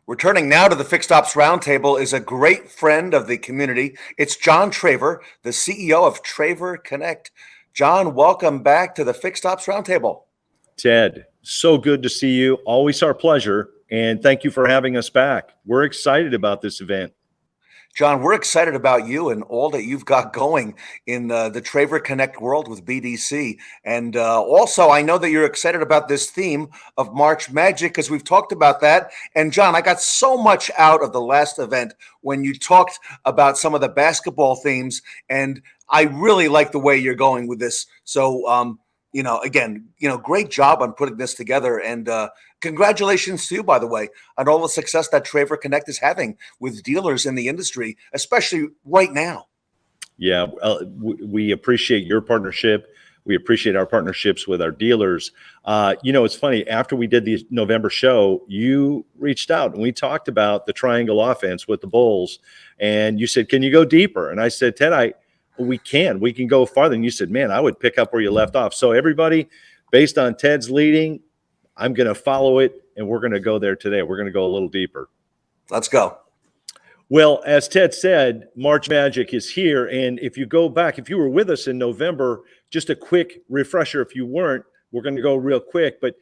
Returning now to the Fixed Ops Roundtable is a great friend of the community. It's John Traver, the CEO of Traver Connect. John, welcome back to the Fixed Ops Roundtable. Ted, so good to see you. Always our pleasure. And thank you for having us back. We're excited about this event. John, we're excited about you and all that you've got going in the Traver Connect world with BDC. And also, I know that you're excited about this theme of March Magic because we've talked about that. And John, I got so much out of the last event when you talked about some of the basketball themes. And I really like the way you're going with this. So, again, great job on putting this together. And congratulations to you, by the way, on all the success that Traver Connect is having with dealers in the industry, especially right now. Yeah, we appreciate your partnership. We appreciate our partnerships with our dealers. It's funny. After we did the November show, you reached out and we talked about the triangle offense with the Bulls. And you said, can you go deeper? And I said, Ted, we can go farther. And you said, man, I would pick up where you left off. So everybody, based on Ted's leading, I'm going to follow it, and we're going to go there today. We're going to go a little deeper. Let's go. Well, as Ted said, March Magic is here. And if you go back, if you were with us in November, just a quick refresher. If you weren't, we're going to go real quick. But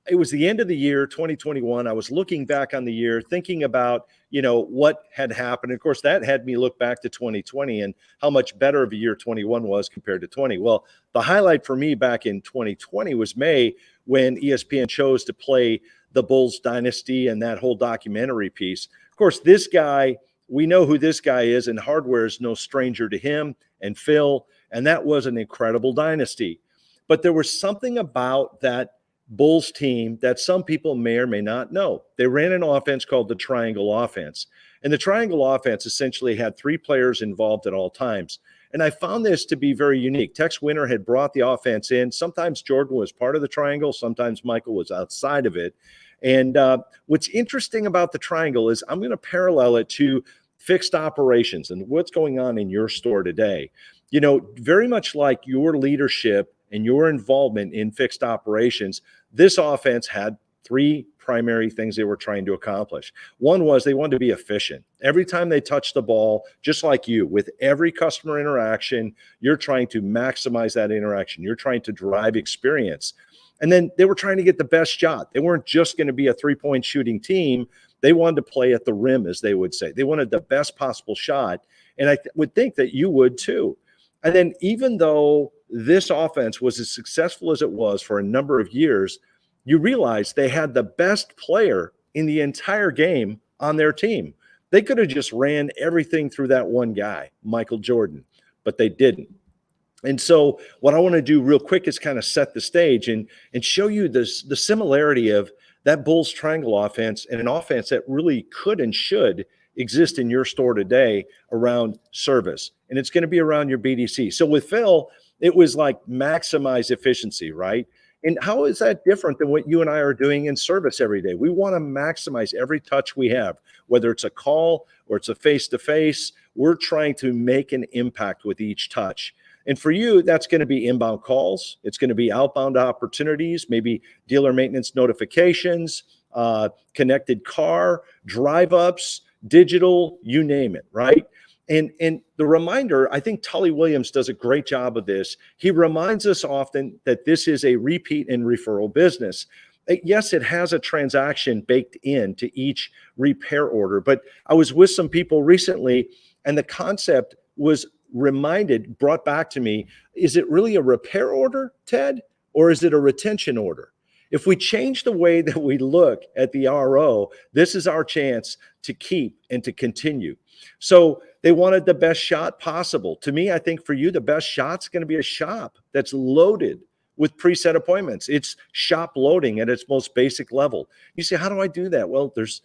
it was the end of the year, 2021. I was looking back on the year, thinking about, what had happened. Of course, that had me look back to 2020 and how much better of a year 21 was compared to 20. Well, the highlight for me back in 2020 was May, when ESPN chose to play the Bulls dynasty and that whole documentary piece. Of course, this guy, we know who this guy is, and hardware is no stranger to him and Phil, and that was an incredible dynasty. But there was something about that Bulls team that some people may or may not know. They ran an offense called the triangle offense. And the triangle offense essentially had three players involved at all times. And I found this to be very unique. Tex Winter had brought the offense in. Sometimes Jordan was part of the triangle. Sometimes Michael was outside of it. And what's interesting about the triangle is I'm going to parallel it to fixed operations and what's going on in your store today. Very much like your leadership and your involvement in fixed operations, this offense had three primary things they were trying to accomplish. One was they wanted to be efficient. Every time they touched the ball, just like you, with every customer interaction, you're trying to maximize that interaction. You're trying to drive experience. And then they were trying to get the best shot. They weren't just going to be a three-point shooting team. They wanted to play at the rim, as they would say. They wanted the best possible shot. And I would think that you would too. And then even though this offense was as successful as it was for a number of years, you realize they had the best player in the entire game on their team. They could have just ran everything through that one guy, Michael Jordan, but they didn't. And so what I want to do real quick is kind of set the stage and show you the similarity of that Bulls triangle offense and an offense that really could and should exist in your store today around service. And it's going to be around your BDC. So with Phil, it was like maximize efficiency, right? And how is that different than what you and I are doing in service every day? We want to maximize every touch we have, whether it's a call or it's a face-to-face. We're trying to make an impact with each touch. And for you, that's going to be inbound calls. It's going to be outbound opportunities, maybe dealer maintenance notifications, connected car, drive-ups, digital, you name it, right? And the reminder, I think Tully Williams does a great job of this. He reminds us often that this is a repeat and referral business. Yes, it has a transaction baked into each repair order, but I was with some people recently and the concept was brought back to me. Is it really a repair order, Ted, or is it a retention order? If we change the way that we look at the RO, this is our chance to keep and to continue. So they wanted the best shot possible. To me, I think for you, the best shot's going to be a shop that's loaded with preset appointments. It's shop loading at its most basic level. You say, how do I do that? Well, there's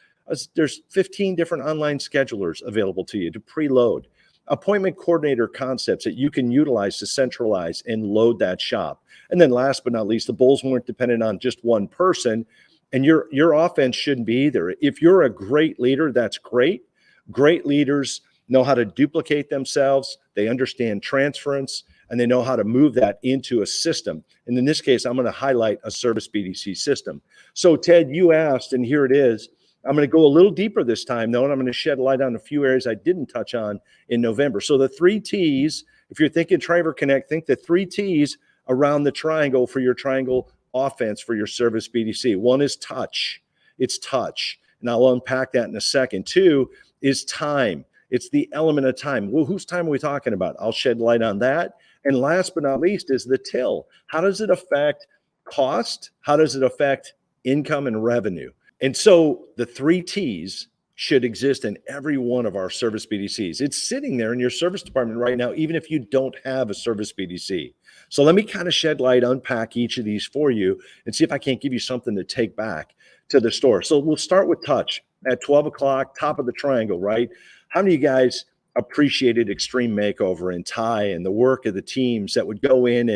15 different online schedulers available to you to preload. Appointment coordinator concepts that you can utilize to centralize and load that shop. And then last but not least, the Bulls weren't dependent on just one person, and your offense shouldn't be either. If you're a great leader, that's great. Great leaders know how to duplicate themselves. They understand transference, and they know how to move that into a system. And in this case, I'm going to highlight a service BDC system. So Ted, you asked, and here it is. I'm going to go a little deeper this time, though, and I'm going to shed light on a few areas I didn't touch on in November. So the 3 T's, if you're thinking Traver Connect, think the 3 T's around the triangle for your triangle offense for your service BDC. One is touch. It's touch. And I'll unpack that in a second. 2 is time. It's the element of time. Well, whose time are we talking about? I'll shed light on that. And last but not least is the till. How does it affect cost? How does it affect income and revenue? And so the 3 T's should exist in every one of our service BDCs. It's sitting there in your service department right now, even if you don't have a service BDC. So let me kind of shed light, unpack each of these for you, and see if I can't give you something to take back to the store. So we'll start with touch at 12 o'clock, top of the triangle, right? How many of you guys appreciated Extreme Makeover and Ty and the work of the teams that would go in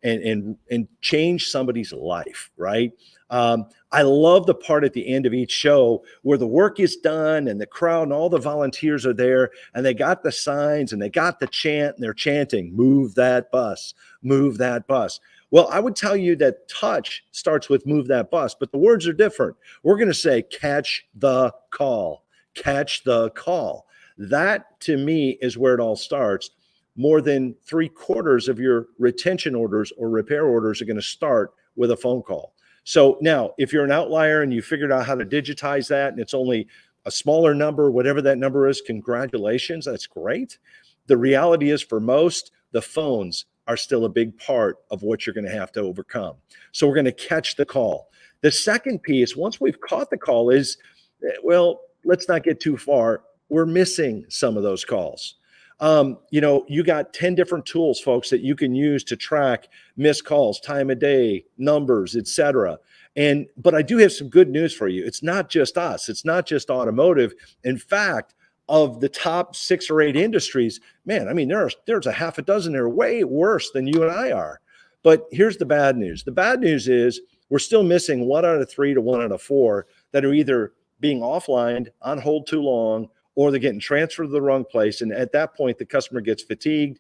and change somebody's life, right? I love the part at the end of each show where the work is done and the crowd and all the volunteers are there and they got the signs and they got the chant and they're chanting, move that bus, move that bus. Well, I would tell you that touch starts with move that bus, but the words are different. We're going to say catch the call, catch the call. That to me is where it all starts. More than 3/4 of your retention orders or repair orders are going to start with a phone call. So now, if you're an outlier and you figured out how to digitize that and it's only a smaller number, whatever that number is, congratulations, that's great. The reality is for most, the phones are still a big part of what you're going to have to overcome. So we're going to catch the call. The second piece, once we've caught the call is, well, let's not get too far. We're missing some of those calls. You got 10 different tools, folks, that you can use to track missed calls, time of day, numbers, etc. But I do have some good news for you. It's not just us. It's not just automotive. In fact, of the top 6 or 8 industries, man, I mean, there's a half a dozen that are way worse than you and I are. But here's the bad news. The bad news is we're still missing 1 out of 3 to 1 out of 4 that are either being offlined, on hold too long, or they're getting transferred to the wrong place. And at that point, the customer gets fatigued,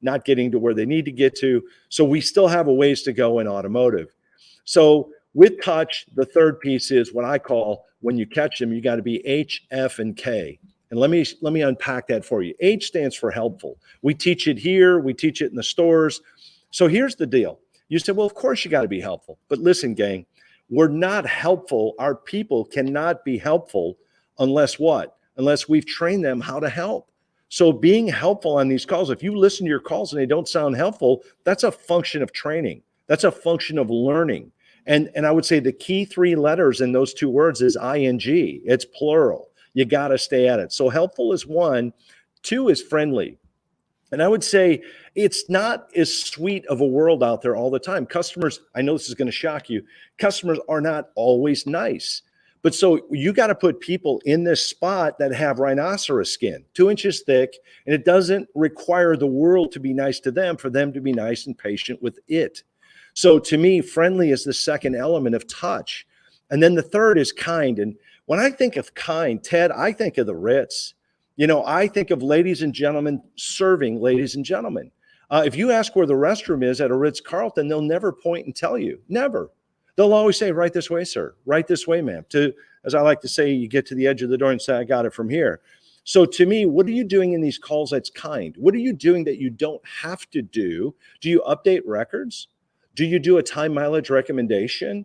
not getting to where they need to get to. So we still have a ways to go in automotive. So with touch, the third piece is what I call when you catch them, you got to be H, F, and K. And let me unpack that for you. H stands for helpful. We teach it here. We teach it in the stores. So here's the deal. You said, well, of course you got to be helpful. But listen, gang, we're not helpful. Our people cannot be helpful unless what? Unless we've trained them how to help. So being helpful on these calls, if you listen to your calls and they don't sound helpful, that's a function of training. That's a function of learning. And I would say the key 3 letters in those 2 words is ing. It's plural. You got to stay at it. So helpful is 1. 2 is friendly. And I would say it's not as sweet of a world out there all the time. Customers, I know this is going to shock you, customers are not always nice. But so you got to put people in this spot that have rhinoceros skin, 2 inches thick, and it doesn't require the world to be nice to them for them to be nice and patient with it. So to me, friendly is the second element of touch. And then the third is kind. And when I think of kind, Ted, I think of the Ritz. I think of ladies and gentlemen serving ladies and gentlemen. If you ask where the restroom is at a Ritz-Carlton, they'll never point and tell you, never. They'll always say, right this way, sir, right this way, ma'am. As I like to say, you get to the edge of the door and say, I got it from here. So to me, what are you doing in these calls that's kind? What are you doing that you don't have to do? Do you update records? Do you do a time mileage recommendation?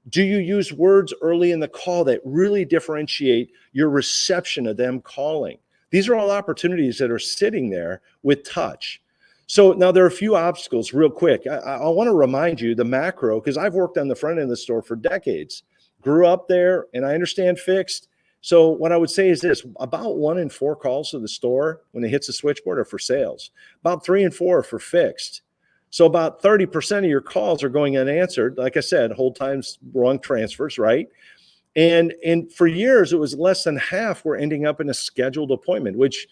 Do you use words early in the call that really differentiate your reception of them calling? These are all opportunities that are sitting there with touch. So now there are a few obstacles real quick. I want to remind you the macro, because I've worked on the front end of the store for decades, grew up there, and I understand fixed. So what I would say is this, about 1 in 4 calls to the store when it hits the switchboard are for sales. About 3 and 4 are for fixed. So about 30% of your calls are going unanswered. Like I said, hold times, wrong transfers, right? And for years, it was less than half were ending up in a scheduled appointment, which,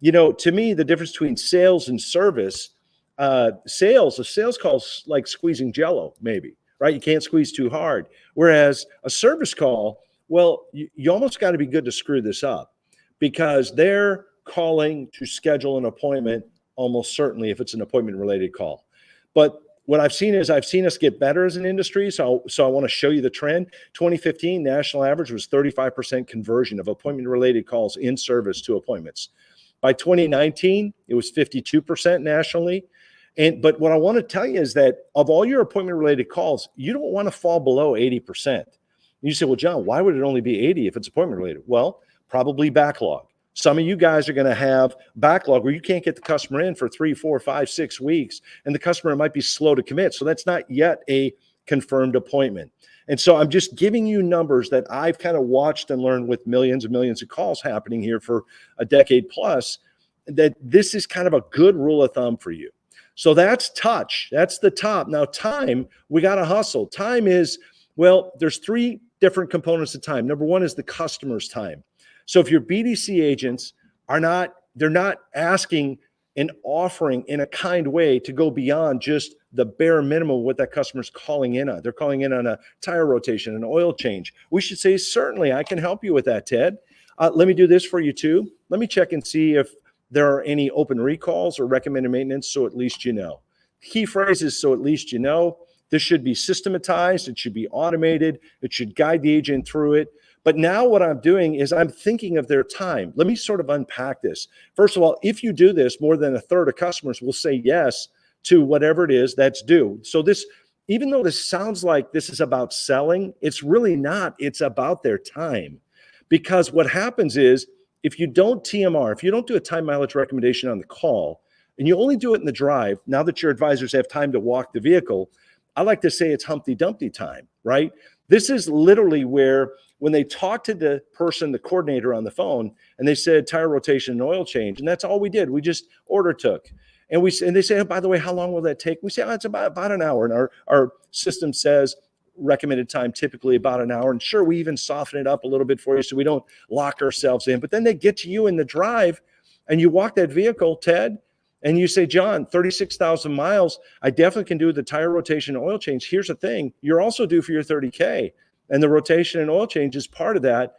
to me, the difference between sales and service, a sales call's like squeezing Jello, maybe, right? You can't squeeze too hard. Whereas a service call, well, you almost got to be good to screw this up because they're calling to schedule an appointment almost certainly if it's an appointment related call. But what I've seen is I've seen us get better as an industry. So I want to show you the trend. 2015 national average was 35% conversion of appointment related calls in service to appointments. By 2019, it was 52% nationally. But what I want to tell you is that of all your appointment related calls, you don't want to fall below 80%. You say, well, John, why would it only be 80 if it's appointment related? Well, probably backlog. Some of you guys are going to have backlog where you can't get the customer in for 3, 4, 5, 6 weeks, and the customer might be slow to commit. So that's not yet a confirmed appointment. And so I'm just giving you numbers that I've kind of watched and learned with millions and millions of calls happening here for a decade plus, that this is kind of a good rule of thumb for you. So that's touch. That's the top. Now, time, we got to hustle. Time is, well, there's 3 different components of time. Number 1 is the customer's time. So if your BDC agents they're not asking and offering in a kind way to go beyond just the bare minimum of what that customer's calling in on. They're calling in on a tire rotation, an oil change. We should say, certainly, I can help you with that, Ted. Let me do this for you too. Let me check and see if there are any open recalls or recommended maintenance, so at least you know. Key phrase is, so at least you know. This should be systematized. It should be automated. It should guide the agent through it. But now what I'm doing is I'm thinking of their time. Let me sort of unpack this. First of all, if you do this, more than a third of customers will say yes to whatever it is that's due. So this, even though this sounds like this is about selling, it's really not. It's about their time. Because what happens is, if you don't TMR, if you don't do a time mileage recommendation on the call, and you only do it in the drive, now that your advisors have time to walk the vehicle, I like to say it's Humpty Dumpty time, right? This is literally where, when they talk to the person, the coordinator on the phone, and they said tire rotation and oil change, and that's all we did. We just order took. And they say, oh, by the way, how long will that take? We say, oh, it's about an hour. And our system says recommended time typically about an hour. And sure, we even soften it up a little bit for you so we don't lock ourselves in. But then they get to you in the drive, and you walk that vehicle, Ted, and you say, John, 36,000 miles, I definitely can do the tire rotation and oil change. Here's the thing, you're also due for your 30K, and the rotation and oil change is part of that.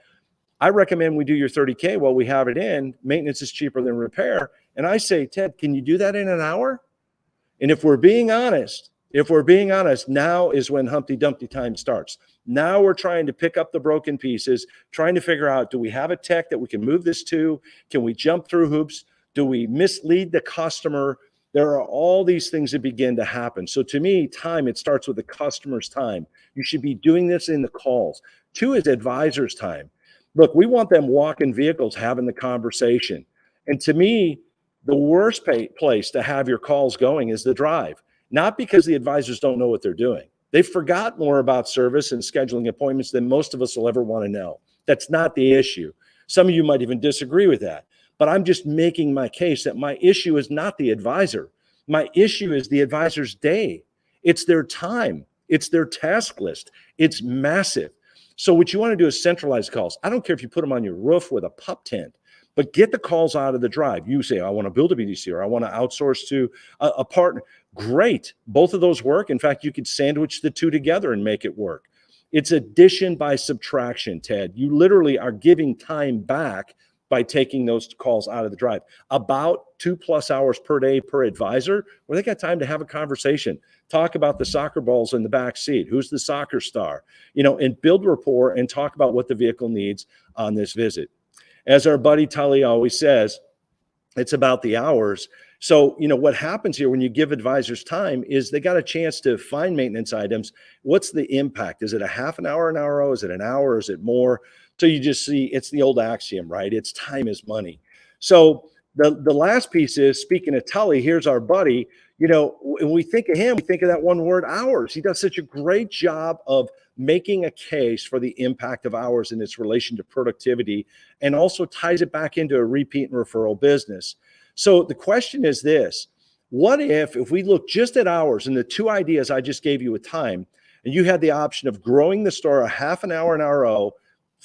I recommend we do your 30K while we have it in. Maintenance is cheaper than repair. And I say, Ted, can you do that in an hour? And if we're being honest, now is when Humpty Dumpty time starts. Now we're trying to pick up the broken pieces, trying to figure out, do we have a tech that we can move this to? Can we jump through hoops? Do we mislead the customer? There are all these things that begin to happen. So to me, time, it starts with the customer's time. You should be doing this in the calls. 2 is advisor's time. Look, we want them walking vehicles, having the conversation. And to me, the worst place to have your calls going is the drive. Not because the advisors don't know what they're doing. They've forgot more about service and scheduling appointments than most of us will ever want to know. That's not the issue. Some of you might even disagree with that. But I'm just making my case that my issue is not the advisor. My issue is the advisor's day. It's their time. It's their task list. It's massive. So what you want to do is centralize calls. I don't care if you put them on your roof with a pup tent, but get the calls out of the drive. You say, I want to build a BDC, or I want to outsource to a partner. Great. Both of those work. In fact, you could sandwich the 2 together and make it work. It's addition by subtraction, Ted. You literally are giving time back by taking those calls out of the drive. About 2+ hours per day per advisor, where they got time to have a conversation, talk about the soccer balls in the back seat, who's the soccer star, and build rapport and talk about what the vehicle needs on this visit. As our buddy Tully always says, it's about the hours. So, what happens here when you give advisors time is they got a chance to find maintenance items. What's the impact? Is it a half an hour, Is it an hour? Is it more? So you just see, it's the old axiom, right? It's time is money. So the last piece is, speaking of Tully, here's our buddy. When we think of him, we think of that one word, hours. He does such a great job of making a case for the impact of hours in its relation to productivity, and also ties it back into a repeat and referral business. So the question is this: what if we look just at hours and the 2 ideas I just gave you with time, and you had the option of growing the store a half an hour in RO,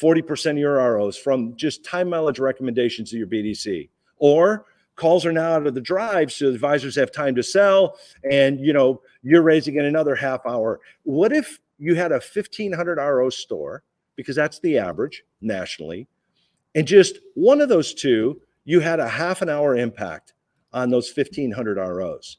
40% of your ROs from just time mileage recommendations to your BDC, or calls are now out of the drive, so the advisors have time to sell, and you're raising in another half hour. What if you had a 1,500 RO store, because that's the average nationally, and just one of those 2, you had a half an hour impact on those 1,500 ROs?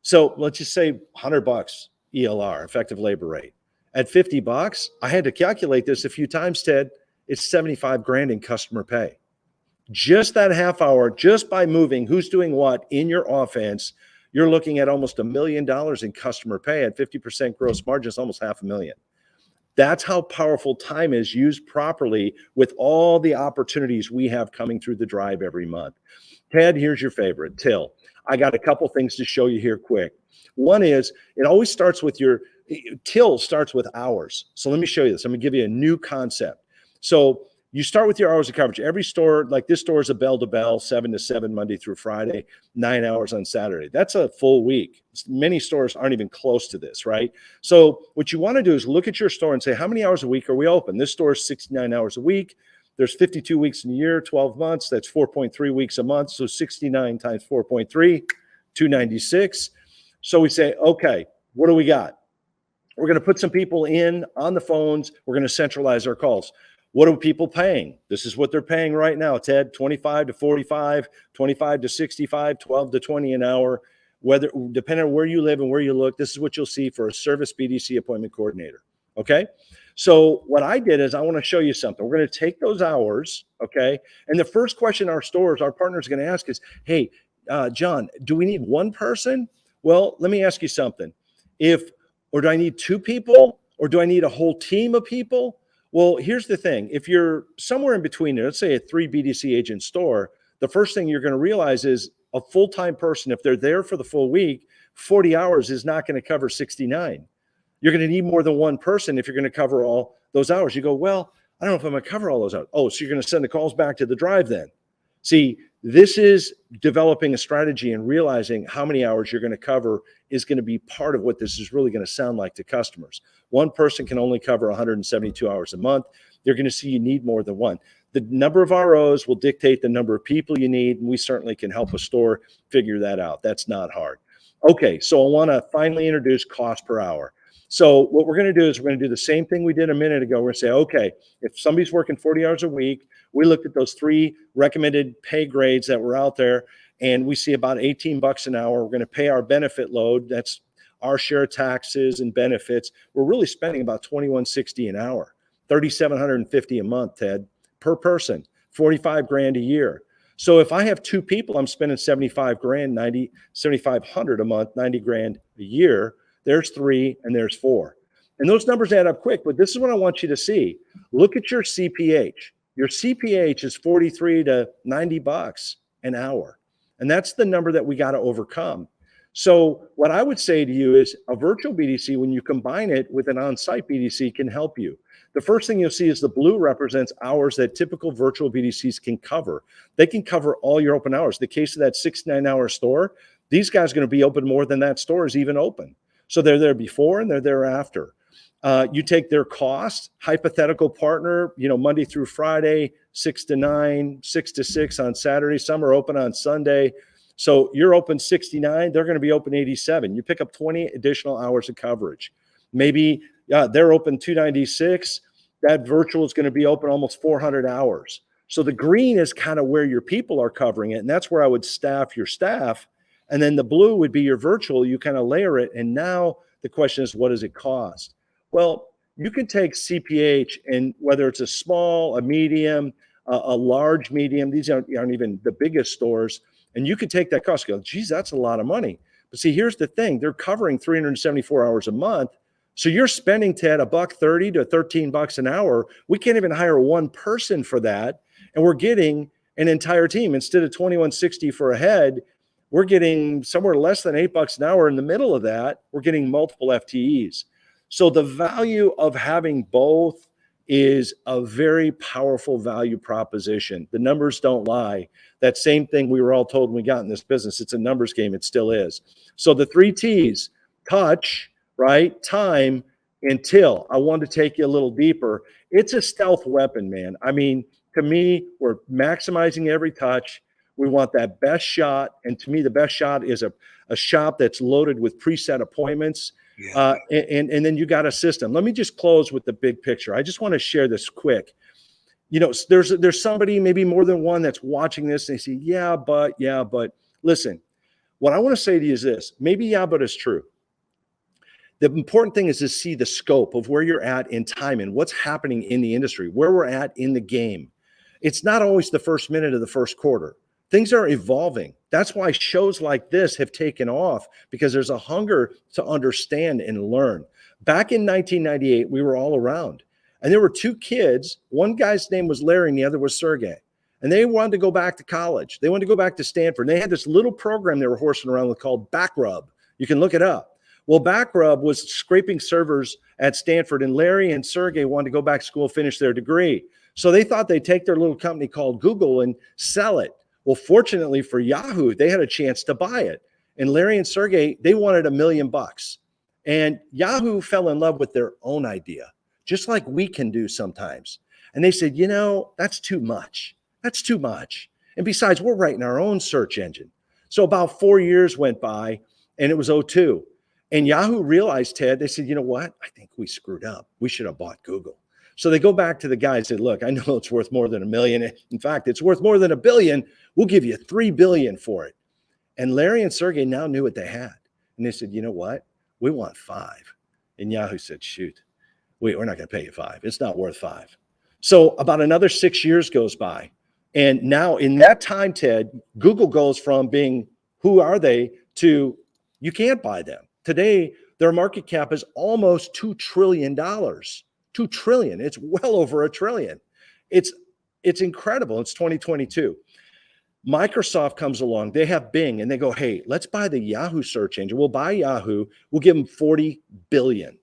So let's just say $100 ELR, effective labor rate. At $50, I had to calculate this a few times, Ted. It's 75 grand in customer pay. Just that half hour, just by moving who's doing what in your offense, you're looking at almost $1 million in customer pay at 50% gross margins, almost $500,000. That's how powerful time is used properly with all the opportunities we have coming through the drive every month. Ted, here's your favorite, Till. I got a couple things to show you here quick. One is it always starts with Till starts with hours. So let me show you this. I'm going to give you a new concept. So you start with your hours of coverage. Every store, like this store is a bell to bell, 7 to 7, Monday through Friday, 9 hours on Saturday. That's a full week. Many stores aren't even close to this, right? So what you want to do is look at your store and say, how many hours a week are we open? This store is 69 hours a week. There's 52 weeks in a year, 12 months. That's 4.3 weeks a month. So 69 times 4.3, 296. So we say, okay, what do we got? We're going to put some people in on the phones. We're going to centralize our calls. What are people paying? This is what they're paying right now, Ted, 25 to 45, 25 to 65, 12 to 20 an hour. Whether, depending on where you live and where you look, this is what you'll see for a service BDC appointment coordinator. Okay. So what I did is I want to show you something. We're going to take those hours. Okay. And the first question our partners are going to ask is, hey, John, do we need one person? Well, let me ask you something. Or do I need two people, or do I need a whole team of people? Well, here's the thing. If you're somewhere in between there, let's say a 3 BDC agent store, the first thing you're going to realize is a full-time person, if they're there for the full week, 40 hours is not going to cover 69. You're going to need more than one person if you're going to cover all those hours. You go, well, I don't know if I'm going to cover all those hours. Oh, so you're going to send the calls back to the drive then. See, this is developing a strategy and realizing how many hours you're going to cover is going to be part of what this is really going to sound like to customers. One person can only cover 172 hours a month. They're going to see you need more than one. The number of ROs will dictate the number of people you need, and we certainly can help a store figure that out. That's not hard. Okay, so I want to finally introduce cost per hour. So what we're going to do is we're going to do the same thing we did a minute ago. We're going to say, okay, if somebody's working 40 hours a week, we looked at those 3 recommended pay grades that were out there, and we see about $18 an hour. We're going to pay our benefit load. That's our share of taxes and benefits. We're really spending about $21.60 an hour, $3,750 a month, Ted, per person, 45 grand a year. So if I have 2 people, I'm spending 75 grand, 7,500 a month, 90 grand a year. There's 3 and there's 4. And those numbers add up quick, but this is what I want you to see. Look at your CPH. Your CPH is 43 to 90 bucks an hour. And that's the number that we got to overcome. So what I would say to you is a virtual BDC, when you combine it with an on-site BDC, can help you. The first thing you'll see is the blue represents hours that typical virtual BDCs can cover. They can cover all your open hours. The case of that 69-hour store, these guys are going to be open more than that store is even open. So they're there before and they're there after. You take their cost, hypothetical partner, Monday through Friday, 6 to 9, 6 to 6 on Saturday. Some are open on Sunday. So you're open 69, they're going to be open 87. You pick up 20 additional hours of coverage. Maybe they're open 296. That virtual is going to be open almost 400 hours. So the green is kind of where your people are covering it. And that's where I would staff your staff. And then the blue would be your virtual. You kind of layer it. And now the question is, what does it cost? Well, you can take CPH, and whether it's a small, a medium, a large medium, these aren't even the biggest stores. And you could take that cost and go, geez, that's a lot of money. But see, here's the thing. They're covering 374 hours a month. So you're spending, Ted, $1.30 to $13 an hour. We can't even hire one person for that. And we're getting an entire team. Instead of $21.60 for a head, we're getting somewhere less than $8 an hour. In the middle of that, we're getting multiple FTEs. So the value of having both is a very powerful value proposition. The numbers don't lie. That same thing we were all told when we got in this business. It's a numbers game. It still is. So the 3 T's, touch, right, time, and till. I want to take you a little deeper. It's a stealth weapon, man. I mean, to me, we're maximizing every touch. We want that best shot. And to me, the best shot is a shop that's loaded with preset appointments. Yeah. And then you got a system. Let me just close with the big picture. I just want to share this quick. There's somebody, maybe more than one, that's watching this and they say, yeah, but listen, What I want to say to you is this, maybe yeah, but it's true. The important thing is to see the scope of where you're at in time and what's happening in the industry, where we're at in the game. It's not always the first minute of the first quarter. Things are evolving. That's why shows like this have taken off, because there's a hunger to understand and learn. Back in 1998, we were all around, and there were two kids. One guy's name was Larry and the other was Sergey. And they wanted to go back to college. They wanted to go back to Stanford. And they had this little program they were horsing around with called Backrub. You can look it up. Well, Backrub was scraping servers at Stanford, and Larry and Sergey wanted to go back to school, finish their degree. So they thought they'd take their little company called Google and sell it. Well, fortunately for Yahoo, they had a chance to buy it. And Larry and Sergey, they wanted $1 million. And Yahoo fell in love with their own idea, just like we can do sometimes. And they said, that's too much. That's too much. And besides, we're writing our own search engine. So about 4 years went by, and it was '02. And Yahoo realized, Ted, they said, you know what? I think we screwed up. We should have bought Google. So they go back to the guy and say, look, I know it's worth more than $1 million. In fact, it's worth more than $1 billion. We'll give you $3 billion for it. And Larry and Sergey now knew what they had. And they said, you know what? We want $5 million. And Yahoo said, shoot, we're not going to pay you $5 million. It's not worth $5 million. So about another 6 years goes by. And now in that time, Ted, Google goes from being, who are they, to you can't buy them. Today, their market cap is almost $2 trillion. $2 trillion. It's well over $1 trillion. It's incredible. It's 2022. Microsoft comes along. They have Bing, and they go, hey, let's buy the Yahoo search engine. We'll buy Yahoo. We'll give them $40 billion.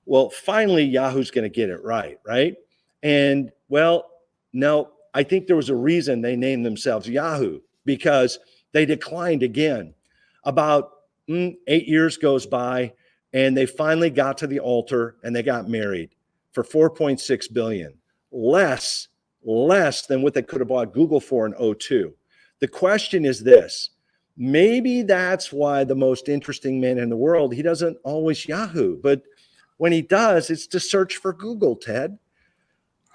Well, finally, Yahoo's going to get it right? And, well, no, I think there was a reason they named themselves Yahoo, because they declined again. About 8 years goes by, and they finally got to the altar, and they got married for $4.6 billion, less than what they could have bought Google for in '02. The question is this: maybe that's why the most interesting man in the world, he doesn't always Yahoo, but when he does, it's to search for Google, Ted.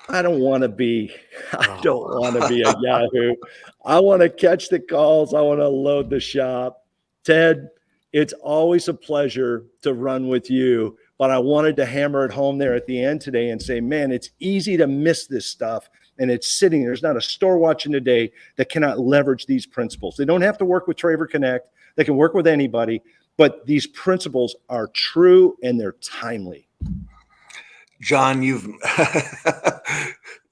I don't want to be a Yahoo. I want to catch the calls. I want to load the shop. Ted, it's always a pleasure to run with you, but I wanted to hammer it home there at the end today and say, man, it's easy to miss this stuff, and it's sitting. There's not a store watching today that cannot leverage these principles. They don't have to work with Traver Connect. They can work with anybody, but these principles are true and they're timely. John, you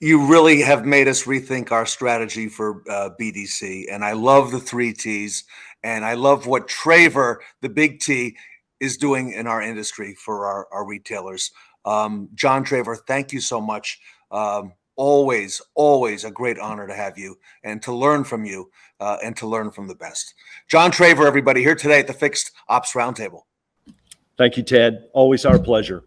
really have made us rethink our strategy for BDC. And I love the 3 T's. And I love what Traver, the big T, is doing in our industry for our retailers. John Traver, thank you so much. Always a great honor to have you and to learn from you and to learn from the best. John Traver, everybody, here today at the Fixed Ops Roundtable. Thank you, Ted. Always our pleasure.